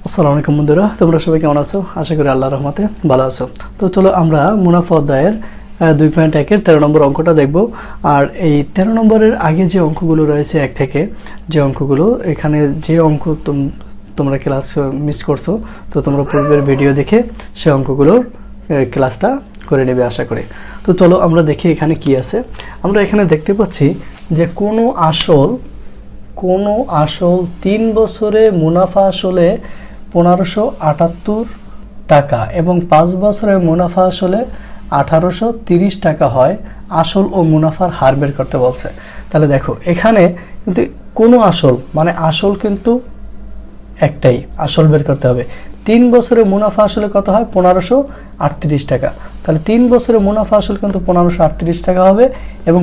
আসসালামু আলাইকুম বন্ধুরা, তোমরা সবাই কেমন আছো? আশা করি আল্লাহর রহমতে ভালো আছো। তো চলো আমরা মুনাফা অধ্যায়ের 2.1 এর 13 নম্বর অঙ্কটা দেখব। আর এই 13 নম্বরের আগে যে অঙ্কগুলো রয়েছে 1 থেকে, যে অঙ্কগুলো এখানে যে অঙ্ক তোমরা ক্লাস মিস করছো, তো তোমরা পূর্বের ভিডিও দেখে সেই অঙ্কগুলোর ক্লাসটা করে নেবে আশা করি। তো চলো আমরা দেখি এখানে কি আছে। আমরা এখানে দেখতে পাচ্ছি যে কোনো আসল 3 বছরে মুনাফা আসলে 1578 টাকা এবং 5 বছরের মুনাফা আসলে 1830 টাকা হয়। আসল ও মুনাফার হার বের করতে বলছে। তাহলে দেখো এখানে কিন্তু কোনো আসল মানে আসল কিন্তু একটাই, আসল বের করতে হবে। 3 বছরের মুনাফা আসলে কত হয়? 1538 টাকা। তাহলে 3 বছরের মুনাফা আসল কিন্তু 1538 টাকা হবে এবং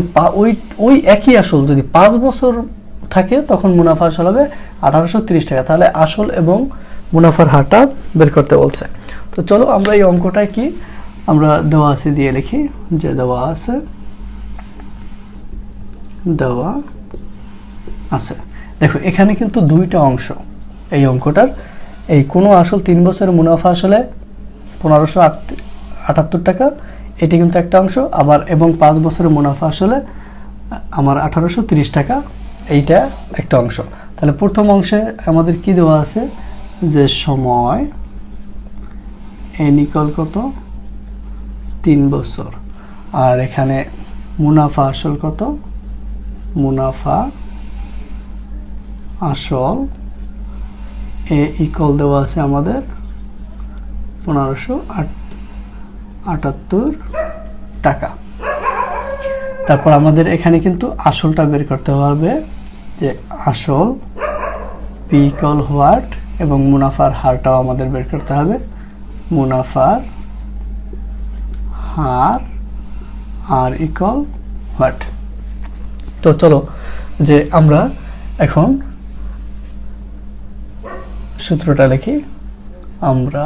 ওই একই আসল যদি 5 বছর থাকে তখন মুনাফা আসল হবে 1830 টাকা। তাহলে আসল এবং মুনাফার হারটা বের করতে বলছে। তো চলো আমরা এই অঙ্কটায় কি আমরা দেওয়া আছে দিয়ে লিখি, যে দেওয়া আছে দেখো এখানে কিন্তু দুইটা অংশ এই অঙ্কটার। এই কোনো আসল 3 বছরের মুনাফা আসলে 1578 টাকা, এটি কিন্তু একটা অংশ। আবার এবং 5 বছরের মুনাফা আসলে আমার 1830 টাকা, এইটা একটা অংশ। তাহলে প্রথম অংশে আমাদের কি দেওয়া আছে, যে সময় n = কত? 3 বছর। আর এখানে মুনাফা আসল কত? মুনাফা আসল a = দেওয়া আছে আমাদের 1578 টাকা। তারপর আমাদের এখানে কিন্তু আসলটা বের করতে হবে, যে আসল p = হোয়াট এবং মুনাফার হারটাও আমাদের বের করতে হবে। মুনাফার হার r = হোয়াট। তো চলো যে আমরা এখন সূত্রটা লিখি। আমরা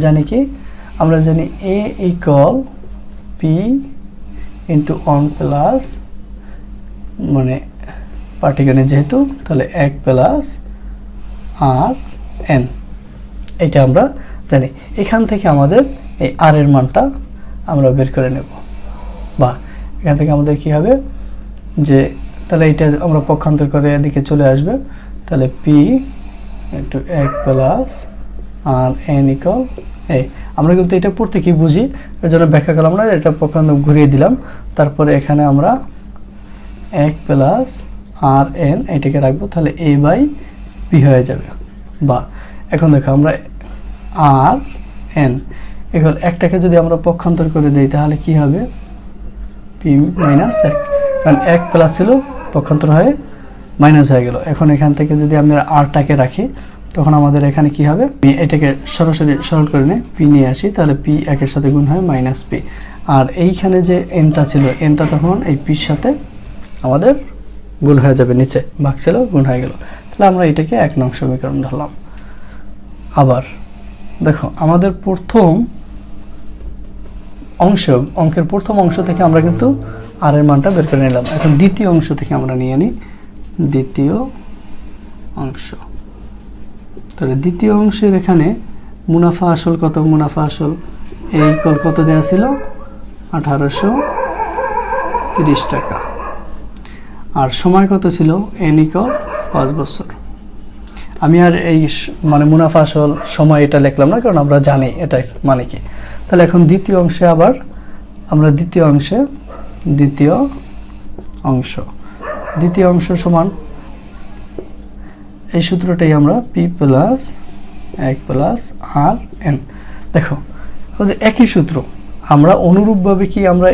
জানি কি, আমরা জানি a = p × 1 প্লাস, মানে পাটিগণিত যেহেতু, তাহলে 1 প্লাস rn, এটা আমরা জানি। এখান থেকে আমাদের এই r এর মানটা আমরা বের করে নেব, বা এখান থেকে আমাদের কি হবে, যে তাহলে এটা আমরা পক্ষান্তর করে এদিকে চলে আসবে। তাহলে p × 1 প্লাস rn = আমরা কিন্তু এটা পড়তে কি বুঝি, এর জন্য ব্যাখ্যা করলাম না, এটা পক্ষান্তর ঘুরিয়ে দিলাম। তারপরে এখানে আমরা 1 প্লাস rn এটাকে রাখবো, তাহলে a/p হয়ে যাবে। বা এখন দেখো আমরা rn এখন একটাকে যদি আমরা পক্ষান্তর করে দেই তাহলে কি হবে, p - 1, কারণ 1 প্লাস ছিল পক্ষান্তর হয়ে মাইনাস হয়ে গেল। এখন এখান থেকে যদি আমরা rটাকে রাখি তখন আমাদের এখানে কি হবে, এটাকে সরাসরি সরল করে নিয়ে p নিয়ে আসি, তাহলে p 1 এর সাথে গুণ হয় -p। আর এইখানে যে nটা ছিল, nটা তখন এই p-র সাথে আমাদের গুণ হয়ে যাবে, নিচে ভাগ ছিল গুণ হয়ে গেল। তাহলে আমরা এটাকে 1 নং সমীকরণ ধরলাম। আবার দেখো আমাদের প্রথম অঙ্কের প্রথম অংশ থেকে আমরা কিন্তু r এর মানটা বের করে নিলাম। এখন দ্বিতীয় অংশ থেকে আমরা নিয়ে নিই দ্বিতীয় অংশ। তাহলে দ্বিতীয় অংশের এখানে মুনাফা আসল কত? মুনাফা আসল a = কত দেওয়া ছিল? 1830 টাকা। আর সময় কত ছিল? n = 5 বছর। আমি আর এই মানে মুনাফা আসল সময় এটা লিখলাম না, কারণ আমরা জানি এটা মানে কি। তাহলে এখন দ্বিতীয় অংশে আবার আমরা দ্বিতীয় অংশ সমান এই সূত্রটাই আমরা p + 1 প্লাস rn। দেখো একই সূত্র, আমরা অনুরূপভাবে কি আমরা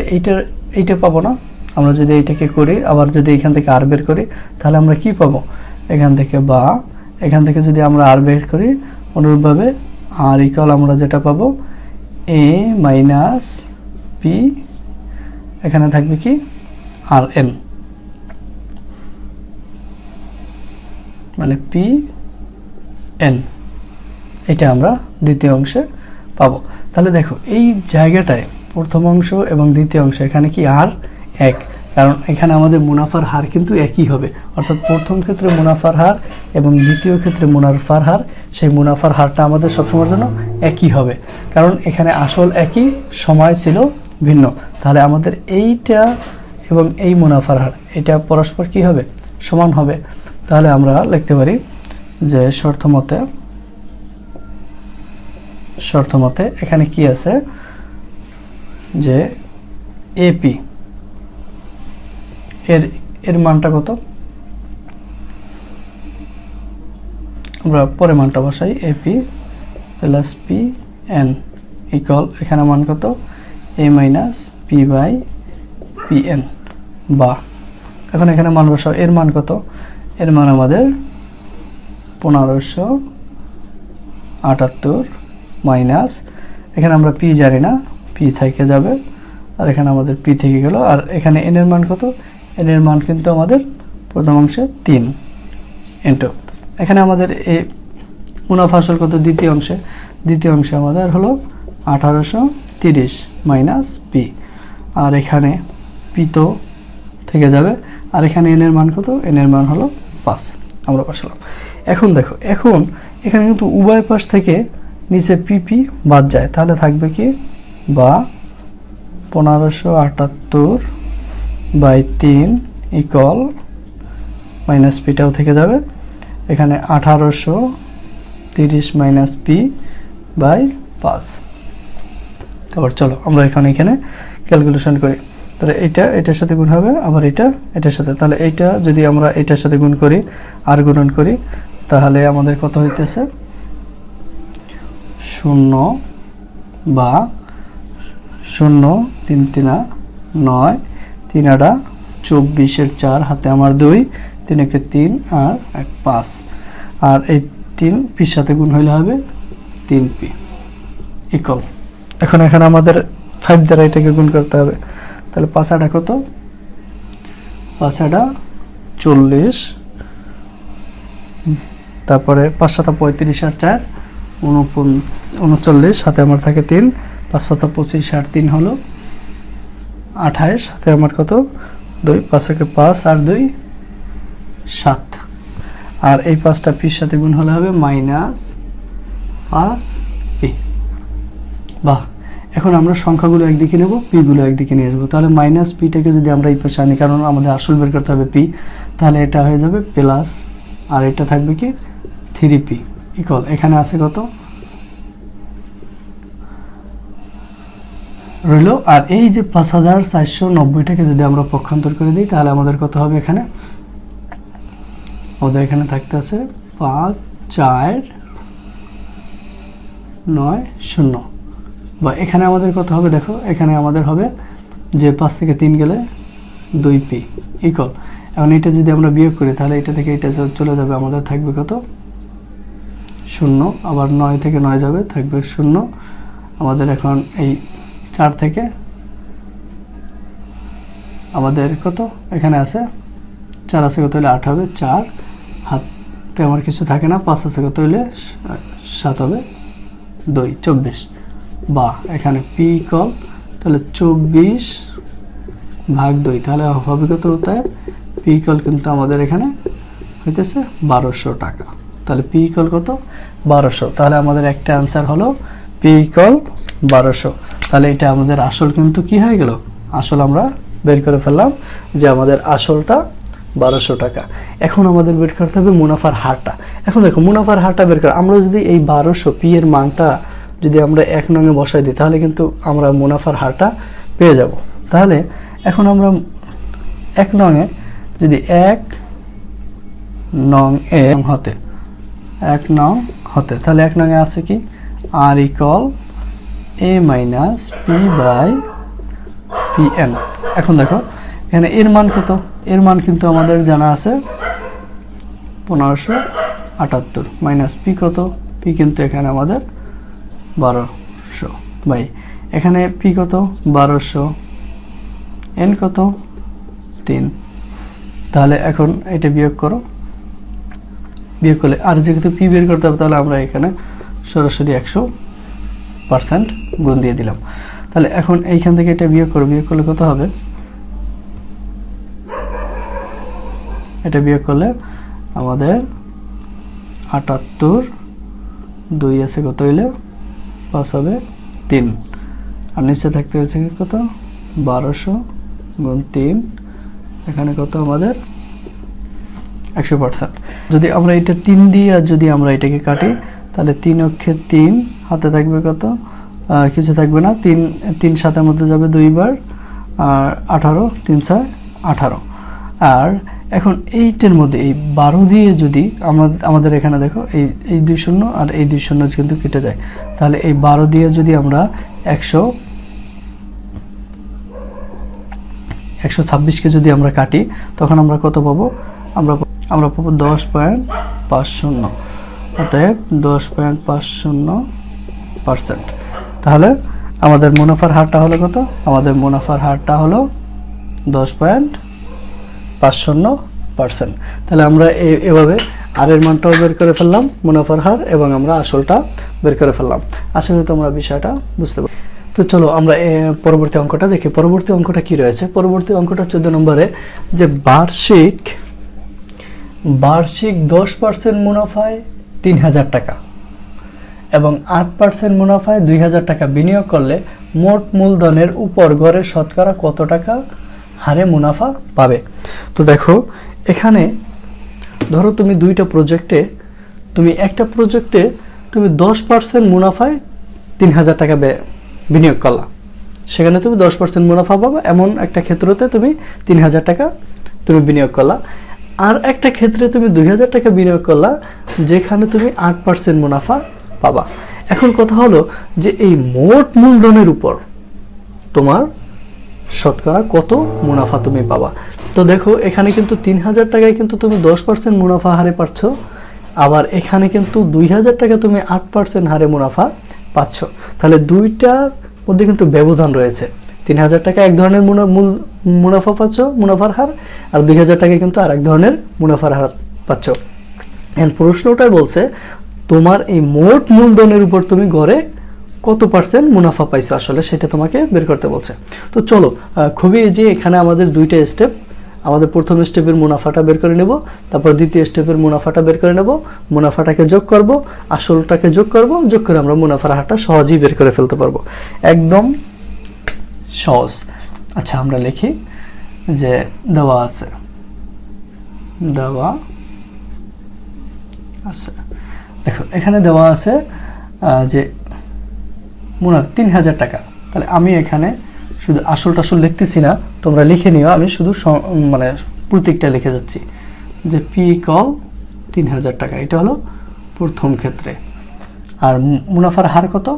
এইটা পাবো না? আমরা যদি এইটাকে করি, আবার যদি এখান থেকে r বের করি, তাহলে আমরা কি পাবো এখান থেকে যদি আমরা r বের করি, অনুরূপভাবে r = আমরা যেটা পাবো a - p, এখানে থাকবে কি rn, মানে pn, এটা আমরা দ্বিতীয় অংশে পাবো। তাহলে দেখো এই জায়গাটায় প্রথম অংশ এবং দ্বিতীয় অংশ এখানে কি r 1, কারণ এখানে আমাদের মুনাফার হার কিন্তু একই হবে, অর্থাৎ প্রথম ক্ষেত্রে মুনাফার হার এবং দ্বিতীয় ক্ষেত্রে মুনাফার হার, সেই মুনাফার হারটা আমাদের সবসময়ের জন্য একই হবে, কারণ এখানে আসল একই, সময় ছিল ভিন্ন। তাহলে আমাদের এইটা এবং এই মুনাফার হার এটা পরস্পর কি হবে, সমান হবে। তাহলে আমরা লিখতে পারি যে শর্তমতে এখানে কি আছে যে এপি এর মানটা কত, আমরা পরে মানটা বসাই, AP plus P N equal এখানে মান কত, A minus P by P N, বা এখন এখানে মান বসাও, এর মান কত, এর মান আমাদের 1578 মাইনাস এখানে আমরা পি জানি না, পি থেকে যাবে, আর এখানে আমাদের পি থেকে গেল, আর এখানে এন এর মান কত, এন এর মান কিন্তু আমাদের প্রথম অংশে 3 ইন্টু এখানে আমাদের এই মুনাফা আসল কত, দ্বিতীয় অংশে আমাদের হলো 1830 মাইনাস পি, আর এখানে পি তো থেকে যাবে, আর এখানে এন এর মান কত, এন এর মান হলো 5, আমরা বসালাম। এখন দেখো, এখন এখানে কিন্তু উভয় পাশ থেকে নিচে পিপি বাদ যায়, তাহলে থাকবে কি, বা 1578 বাই 3 ইকুয়াল মাইনাস পিটাও থেকে যাবে, এখানে 1830 মাইনাস পি বাই 5। তারপর চলো আমরা এখানে ক্যালকুলেশন করি। তাহলে এটার সাথে গুণ হবে, আবার এটার সাথে, তাহলে এইটা যদি আমরা এটার সাথে গুণ করি আর গুণন করি, তাহলে আমাদের কত হইতেছে 0 বা 0 3 3 9 3 8 24 এর 4 হাতে আমার 2 3 একে 3 আর 1 5, আর এই 3 পির সাথে গুণ হইলে হবে 3 পি ইকুয়াল, এখন এখানে আমাদের 5 দ্বারা এটাকে গুণ করতে হবে, তাহলে 5 8 কত, 5 8 40, তারপরে 5 7 35 আর 4 39, হাতে আমার থাকে 3, 5 5 25 আর 3 হলো 28, হাতে আমার কত 2, 5 একে 5 আর 2 7, আর এই 5টা পির সাথে গুণ হলে হবে মাইনাস 5 পি। বাহ, এখন আমরা সংখ্যাগুলো একদিকে নেব, পি গুলো একদিকে নিয়ে আসবো, তাহলে মাইনাস পিটাকে যদি আমরা এই পাশে আনি, কারণ আমাদের আসল বের করতে হবে পি, তাহলে এটা হয়ে যাবে প্লাস, আর এটা থাকবে কি 3p ইকুয়াল, এখানে আছে কত রইল, আর এই যে 5490টাকে যদি আমরা পক্ষান্তর করে দিই, তাহলে আমাদের কত হবে, এখানে আমাদের এখানে থাকতে আছে 5490, বা এখানে আমাদের কত হবে, দেখো এখানে আমাদের হবে যে 5 থেকে 3 গেলে 2p ইকুয়াল, এখন এটা যদি আমরা বিয়োগ করি, তাহলে এটা থেকে এটা চলে যাবে, আমাদের থাকবে কত 0, আবার 9 থেকে 9 যাবে, থাকবে 0, আমাদের এখন এই 4 থেকে আমাদের কত এখানে আছে 4 আছে, কত হলে 8 হবে, 4 হাতে আমার কিছু থাকে না, 5 আছে, কত হলে 7 হবে 2 24, বা এখানে পি ইকুয়াল, তাহলে 24 ভাগ 2, তাহলে হবে কত, তাই পি ইকুয়াল কিন্তু আমাদের এখানে হইতেছে 1200 টাকা, তাহলে পি ইকুয়াল কত 1200, তাহলে আমাদের একটা আনসার হলো পি ইকুয়াল 1200। তাহলে এটা আমাদের আসল কিন্তু কি হয়ে গেল, আসল আমরা বের করে ফেললাম যে আমাদের আসলটা 1200 টাকা। এখন আমাদের বের করতে হবে মুনাফার হারটা। এখন দেখো মুনাফার হারটা বের করে আমরা যদি এই 1200 পি এর মানটা যদি আমরা 1 নঙে বসাই দিই, তাহলে কিন্তু আমরা মুনাফার হারটা পেয়ে যাব। তাহলে এখন আমরা 1 নঙে যদি 1 নং এ হতে 1 নং হতে, তাহলে 1 নঙে আছে কি আর equal a minus P by P N. এখন দেখো এখানে এর মান কত, এর মান কিন্তু আমাদের জানা আছে 1578 মাইনাস পি কত, পি কিন্তু এখানে আমাদের 1200 বাই এখানে পি কত 1200, এন কত 3, তাহলে এখন এটা বিয়োগ করো, বিয়োগ করলে আর যেহেতু পি বের করতে হবে, তাহলে আমরা এখানে সরাসরি 100% গুণ দিয়ে দিলাম। তাহলে এখন এইখান থেকে এটা বিয়োগ করো, বিয়োগ করলে কত হবে এটা বিয়োগ করলে আমাদের 78, 2 আছে কত হইলে 5 হবে 3, আর নিচে থাকতে হচ্ছে কত 1200 গুণ 3, এখানে কত আমাদের 100%। যদি আমরা এটা 3 দিয়ে আর যদি আমরা এটাকে কাটি তাহলে 3 অক্ষে 3, হাতে থাকবে কত কিছু থাকবে না, 3 7 মধ্যে যাবে 2 বার, আর 18, 3 6 18। আর এখন এইটার মধ্যে এই 12 দিয়ে যদি আমাদের এখানে দেখো এই 2 শূন্য আর এই 2 শূন্য কিন্তু কেটে যায়, তাহলে এই 12 দিয়ে যদি আমরা 126কে যদি আমরা কাটি তখন আমরা কত পাবো, আমরা পাবো 10.50, অতএব 10.50%। তাহলে আমাদের মুনাফার হারটা হলো কত, আমাদের মুনাফার হারটা হলো 10.50%। তাহলে আমরা এভাবে আর এর মানটাও বের করে ফেললাম, মুনাফার হার, এবং আমরা আসলটা বের করে ফেললাম। আশা করি তোমরা বিষয়টা বুঝতে পারো। তো চলো আমরা পরবর্তী অঙ্কটা দেখি। পরবর্তী অঙ্কটা কি রয়েছে? পরবর্তী অঙ্কটা 14 নম্বরে, যে বার্ষিক 10% মুনাফায় 3000 টাকা এবং 8% মুনাফায় 2000 টাকা বিনিয়োগ করলে মোট মূলধনের উপর গড়ে শতকরা কত টাকা হারে মুনাফা পাবে? তো দেখো এখানে ধরো তুমি দুইটা প্রজেক্টে, তুমি একটা প্রজেক্টে তুমি 10% মুনাফায় 3000 টাকা বিনিয়োগ করলা, সেখানে তুমি 10% মুনাফা পাবা, এমন একটা ক্ষেত্রতে তুমি 3000 টাকা তুমি বিনিয়োগ করলা। আর একটা ক্ষেত্রে তুমি 2000 টাকা বিনিয়োগ করলা, যেখানে তুমি 8% মুনাফা পাবা। এখন কথা হলো যে এই মোট মূলধনের উপর তোমার শতকরা কত মুনাফা তুমি পাবা। তো দেখো এখানে কিন্তু 3000 টাকায় কিন্তু তুমি 10% মুনাফা হারে পাচ্ছ, আবার এখানে কিন্তু 2000 টাকা তুমি 8% হারে মুনাফা পাচ্ছ। তাহলে দুইটার মধ্যে কিন্তু ব্যবধান রয়েছে। 3000 টাকা এক ধরনের মুনাফা পাচ্ছ, মুনাফার হার, আর 2000 টাকা কিন্তু আর এক ধরনের মুনাফার হার পাচ্ছ। প্রশ্নটাই বলছে তোমার এই মোট মূলধনের উপর তুমি গড়ে কত পার্সেন্ট মুনাফা পাইছো, আসলে সেটা তোমাকে বের করতে বলছে। তো চলো খুবই যে এখানে আমাদের দুইটা স্টেপ, আমাদের প্রথম স্টেপের মুনাফাটা বের করে নেব, তারপর দ্বিতীয় স্টেপের মুনাফাটা বের করে নেব, মুনাফাটাকে যোগ করব, আসলটাকে যোগ করব, যোগ করে আমরা মুনাফার হারটা সহজেই বের করে ফেলতে পারবো, একদম সহজ। আচ্ছা আমরা লিখি যে দেওয়া আছে দেখো এখানে দেওয়া আছে যে মুনাফা 3000 টাকা। তাহলে আমি এখানে শুধু আসল লিখতেছি না, তোমরা লিখে নিও, আমি শুধু মানে প্রতীকটা লিখে যাচ্ছি যে পি কল 3000 টাকা, এটা হলো প্রথম ক্ষেত্রে। আর মুনাফার হার কত?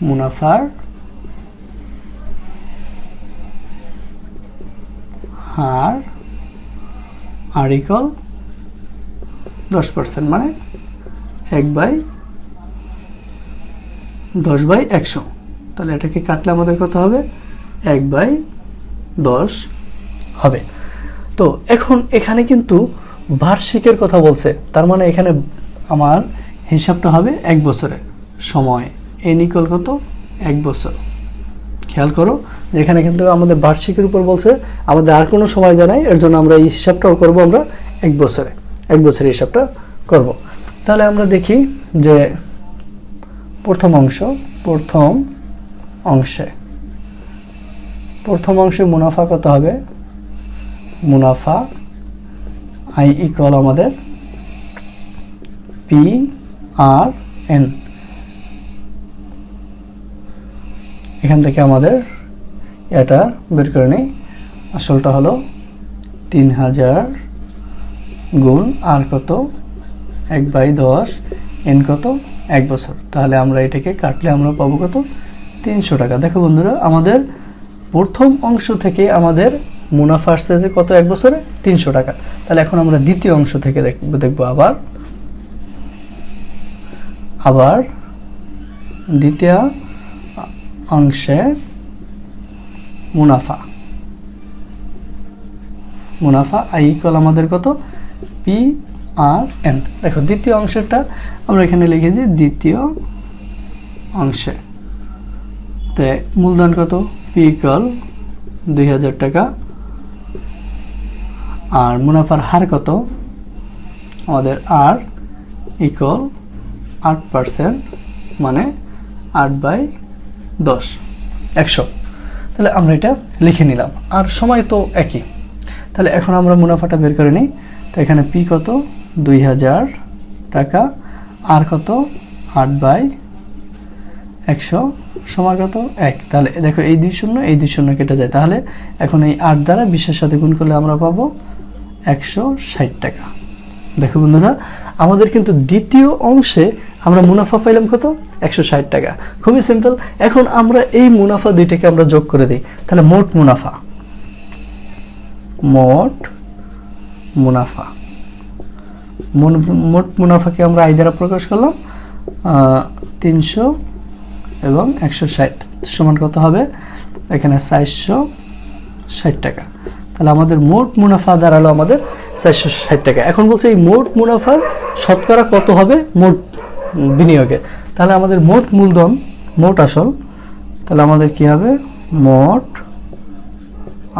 মুনাফার হার আর ইকল 10%, মানে 1/10/100। তাহলে এটাকে কাটলে আমাদের কত হবে? 1/10 হবে। তো এখন এখানে কিন্তু বার্ষিকের কথা বলছে, তার মানে এখানে আমার হিসাবটা হবে 1 বছরের সময়, n ইকুয়াল কত? 1 বছর। খেয়াল করো যে এখানে কিন্তু আমাদের বার্ষিকের উপর বলছে, আমাদের আর কোনো সময় দেয় নাই, এর জন্য আমরা এই হিসাবটাও করব, আমরা 1 বছরের হিসাবটা করব। তাহলে আমরা দেখি যে প্রথম অংশে মুনাফা কত হবে? মুনাফা আই ইকুয়াল আমাদের পি আর এন। এখান থেকে আমাদের এটা বের করে নেই, আসলটা হলো 3000 গুণ আর কত? 1/10, এন কত? 1 বছর। তাহলে আমরা এটাকে কাটলে আমরা পাবো কত? 300 টাকা। দেখো বন্ধুরা, আমাদের প্রথম অংশ থেকে আমাদের মুনাফা আসছে যে কত? 1 বছরে 300 টাকা। তাহলে এখন আমরা দ্বিতীয় অংশ থেকে দেখবো আবার দ্বিতীয় অংশে মুনাফা আই ইকুয়াল আমাদের কত? P R N. দেখো দ্বিতীয় অংশটা আমরা এখানে লিখেছি, দ্বিতীয় অংশে তে মূলধন কত? পি ইকুয়াল 2000 টাকা আর মুনাফার হার কত, আমাদের আর ইকুয়াল 8%, মানে 8/10, 100। তাহলে আমরা এটা লিখে নিলাম, আর সময় তো একই। তাহলে এখন আমরা মুনাফাটা বের করে নিই। তো এখানে পি কত, 2000 টাকা, আর কত, 8/100 সমান কত, 1। তাহলে দেখো এই 2 শূন্য এই 2 শূন্য কেটে যায়। তাহলে এখন এই 8 দ্বারা 20-এর সাথে গুণ করলে আমরা পাবো 160 টাকা। দেখো বন্ধুরা, আমাদের কিন্তু দ্বিতীয় অংশে আমরা মুনাফা পাইলাম কত, 160 টাকা। খুবই সিম্পল। এখন আমরা এই মুনাফা দুইটাকে আমরা যোগ করে দিই। তাহলে মোট মুনাফা, মোট মুনাফাকে আমরা আই দ্বারা প্রকাশ করলাম, 300 এবং 160 সমান কত হবে, এখানে 460 টাকা। তাহলে আমাদের মোট মুনাফা দাঁড়ালো আমাদের 460 টাকা। এখন বলছে এই মোট মুনাফার শতকরা কত হবে মোট বিনিয়োগের। তাহলে আমাদের মোট মূলধন, মোট আসল, তাহলে আমাদের কি হবে, মোট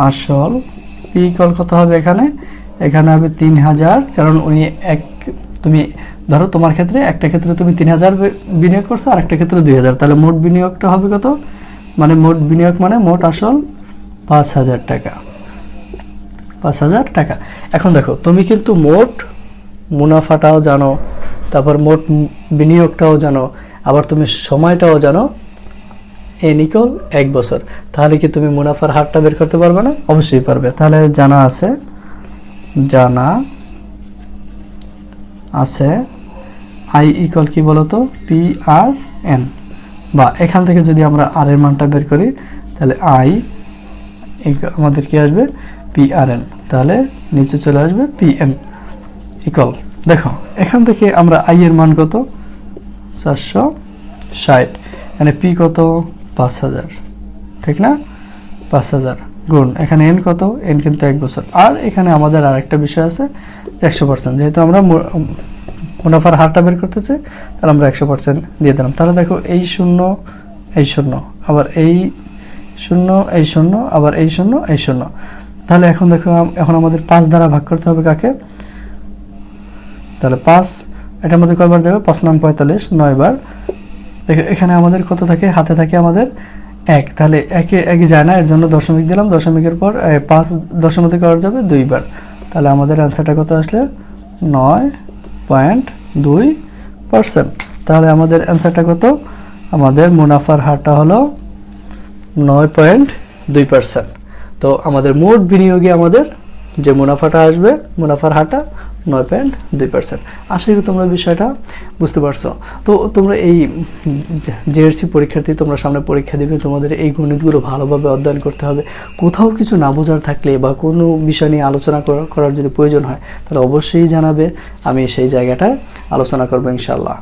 আসল পি ইকুয়াল কত হবে, এখানে হবে 3000। কারণ উনি তুমি ধরো তোমার ক্ষেত্রে একটা ক্ষেত্রে তুমি 3000 বিনিয়োগ করছো, আর একটা ক্ষেত্রে 2000। তাহলে মোট বিনিয়োগটা হবে কত, মানে মোট বিনিয়োগ মানে মোট আসল 5000 টাকা, 5000 টাকা। এখন দেখো তুমি কিন্তু মোট মুনাফাটাও জানো, তারপর মোট বিনিয়োগটাও জানো, আবার তুমি সময়টাও জানো, এন ইকুয়াল 1 বছর। তাহলে কি তুমি মুনাফার হারটা বের করতে পারবে না? অবশ্যই পারবে। তাহলে জানা আছে আই ইকুয়াল কি বলতো, পি আর এন, বা এখান থেকে যদি আমরা আর এর মানটা বের করি তাহলে আই আমাদের কি আসবে, পি আর এন। তাহলে নিচে চলে আসবে পি এন ইকুয়াল, দেখো এখান থেকে আমরা আই এর মান কত, 460, মানে পি কত, 5000, ঠিক না, 5000 গুণ এখানে এন কত, এন কিন্তু 1 বছর। আর এখানে আমাদের আরেকটা বিষয় আছে, 100%, যেহেতু আমরা মুনাফার হারটা বের করতে চাই, তাহলে আমরা 100% দিয়ে দিলাম। তাহলে দেখো এই শূন্য এই শূন্য, আবার এই শূন্য এই শূন্য, আবার এই শূন্য এই শূন্য। তাহলে এখন দেখো, এখন আমাদের 5 দ্বারা ভাগ করতে হবে কাকে, তাহলে 5 এটার মধ্যে কয়বার যাবে, 5 9 45, 9 বার। দেখো এখানে আমাদের কত থাকে, হাতে থাকে আমাদের 1, তাহলে একে যায় না, এর জন্য দশমিক দিলাম। দশমিকের পর 5 দশমিকে করা যাবে 2 বার। তাহলে আমাদের অ্যান্সারটা কত আসলে, 9.2%। তাহলে আমাদের অ্যান্সারটা কত, আমাদের মুনাফার হারটা হলো 9.2%। তো আমাদের মোট বিনিয়োগে আমাদের যে মুনাফাটা আসবে, মুনাফার হারটা 9.2%। আশা করি তোমরা বিষয়টা বুঝতে পারছো। তো তোমরা এই জেএসসি পরীক্ষার্থী, তোমরা সামনে পরীক্ষা দিবে, তোমাদের এই গণিতগুলো ভালোভাবে অধ্যয়ন করতে হবে। কোথাও কিছু না বোঝার থাকলে বা কোনো বিষয় নিয়ে আলোচনা করার যদি প্রয়োজন হয়, তাহলে অবশ্যই জানাবে, আমি সেই জায়গাটায় আলোচনা করবো ইনশাআল্লাহ।